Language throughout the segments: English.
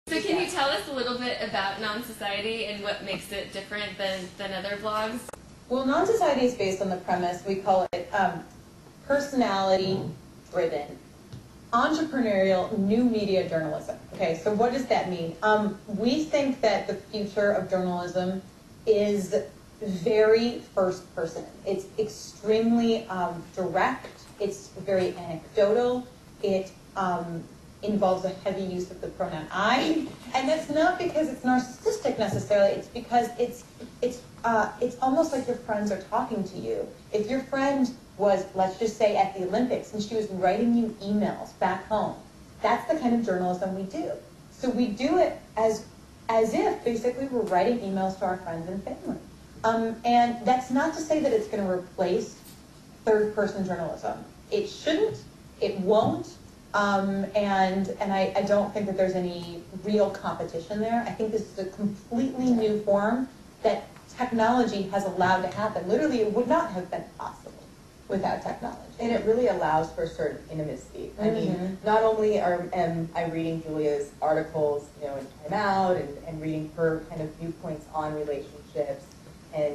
So can you tell us a little bit about Nonsociety and what makes it different than other blogs? Well, Nonsociety is based on the premise, we call it personality-driven, entrepreneurial new media journalism. Okay, so what does that mean? We think that the future of journalism is very first person. It's extremely direct, it's very anecdotal, it involves a heavy use of the pronoun I, and that's not because it's narcissistic necessarily, it's because it's almost like your friends are talking to you. If your friend was, let's just say, at the Olympics and she was writing you emails back home, that's the kind of journalism we do. So we do it as if basically we're writing emails to our friends and family. And that's not to say that it's going to replace third-person journalism. It shouldn't, it won't, and I don't think that there's any real competition there. I think this is a completely new form that technology has allowed to happen. Literally, it would not have been possible without technology. And it really allows for a certain intimacy. I mean, not only am I reading Julia's articles, in Time Out, and reading her kind of viewpoints on relationships and,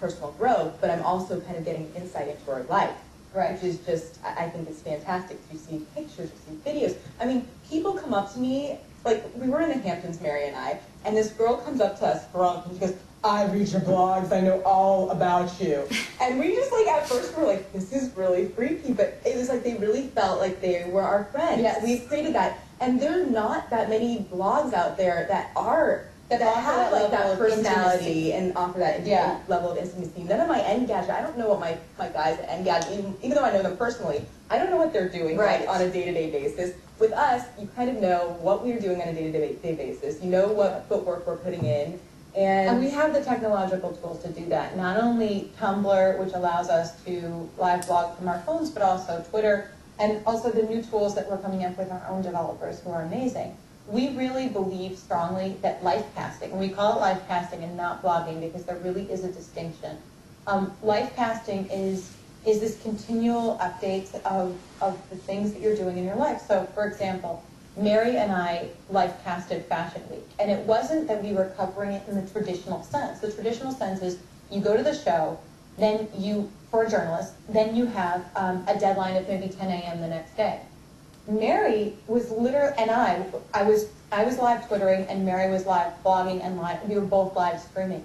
personal growth, but I'm also kind of getting insight into her life. Right. Which is just, I think it's fantastic. You see pictures, you see videos. I mean, people come up to me, like, we were in the Hamptons, Mary and I, and this girl comes up to us drunk, and she goes, I read your blogs, I know all about you. And we just, at first were like, this is really freaky, but it was like they really felt like they were our friends. Yes. We created that. And there are not that many blogs out there that have that personality and offer that level of intimacy. None of my Engadget, I don't know what my guys at Engadget, even though I know them personally, I don't know what they're doing on a day-to-day basis. With us, you kind of know what we're doing on a day-to-day basis. You know what footwork we're putting in. And we have the technological tools to do that. Not only Tumblr, which allows us to live blog from our phones, but also Twitter, and also the new tools that we're coming up with our own developers who are amazing. We really believe strongly that life casting, and we call it life casting and not blogging because there really is a distinction. Life casting is this continual updates of the things that you're doing in your life. So, for example, Mary and I life casted Fashion Week, and it wasn't that we were covering it in the traditional sense. The traditional sense is you go to the show, then for a journalist, then you have a deadline of maybe 10 a.m. the next day. Mary was literally, and I was live Twittering, and Mary was live blogging, and we were both live streaming.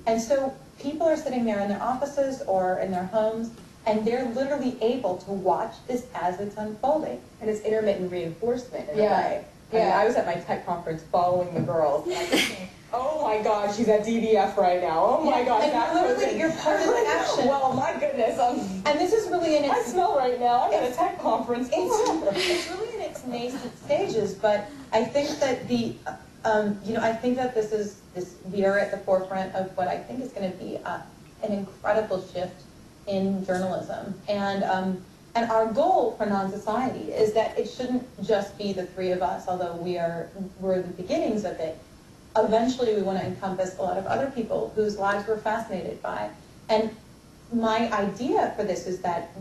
And so people are sitting there in their offices or in their homes, and they're literally able to watch this as it's unfolding. And it's intermittent reinforcement in a way. I mean, I was at my tech conference following the girls, and I was thinking, oh my gosh, she's at DDF right now. Oh my gosh, that's literally you're part of the action. Well, my goodness, and this is really in its. I smell right now. I'm at a tech conference. It's really in its nascent stages, but I think that I think that we are at the forefront of what I think is going to be an incredible shift in journalism, and our goal for Nonsociety is that it shouldn't just be the three of us, although we're the beginnings of it. Eventually, we want to encompass a lot of other people whose lives we're fascinated by. And my idea for this is that,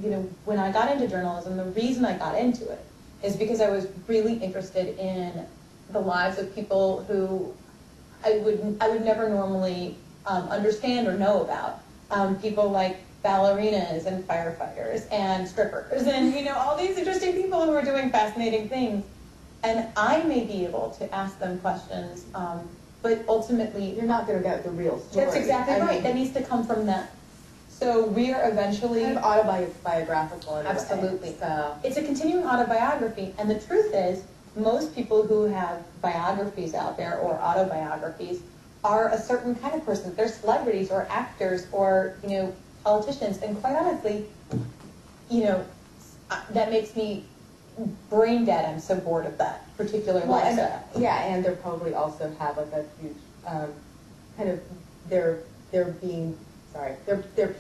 when I got into journalism, the reason I got into it is because I was really interested in the lives of people who I would never normally understand or know about. People like ballerinas and firefighters and strippers and, all these interesting people who are doing fascinating things. And I may be able to ask them questions, but ultimately, you're not going to get the real story. That's exactly right. That needs to come from them. So we are eventually kind of autobiographical in a way. Absolutely. So it's a continuing autobiography, and the truth is, most people who have biographies out there or autobiographies are a certain kind of person. They're celebrities or actors or politicians, and quite honestly, that makes me brain dead. I'm so bored of that particular lifestyle. And they probably also have a huge kind of their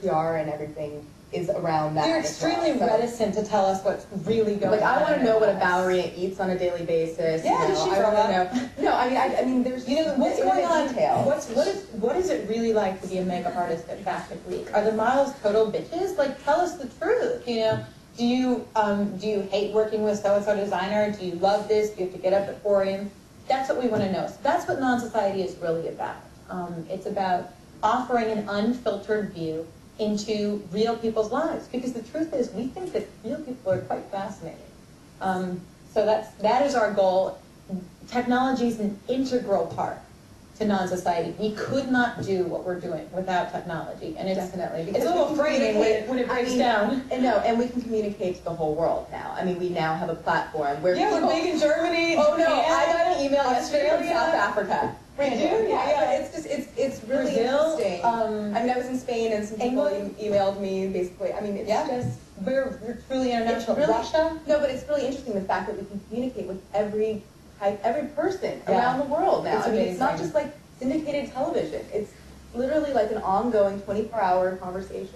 PR and everything is around that. They're extremely reticent to tell us what's really going on. I want to know what a ballerina eats on a daily basis. Yeah, does she throw up? No, I mean, there's what's going on. Detail. What is it really like to be a makeup artist at Fashion Week? Are the models total bitches? Tell us the truth. Do you hate working with so-and-so designer? Do you love this? Do you have to get up at 4 a.m.? That's what we want to know. So that's what non-society is really about. It's about offering an unfiltered view into real people's lives, because the truth is we think that real people are quite fascinating. So that is our goal. Technology is an integral part to non-society. We could not do what we're doing without technology, and Definitely. it's a little frightening when it breaks down. And we can communicate to the whole world now. I mean, we now have a platform where Yeah, people, we're big in Germany. oh no, Japan, I got an email yesterday from Australia. South Africa. Did you? Yeah. It's just it's really Brazil, interesting. I mean, I was in Spain and some people emailed me basically. I mean, it's just we're truly international. It's really, Russia? No, but it's really interesting the fact that we can communicate with every person Yeah. around the world now. It's I mean, it's not amazing. just like syndicated television. It's literally like an ongoing 24-hour conversation.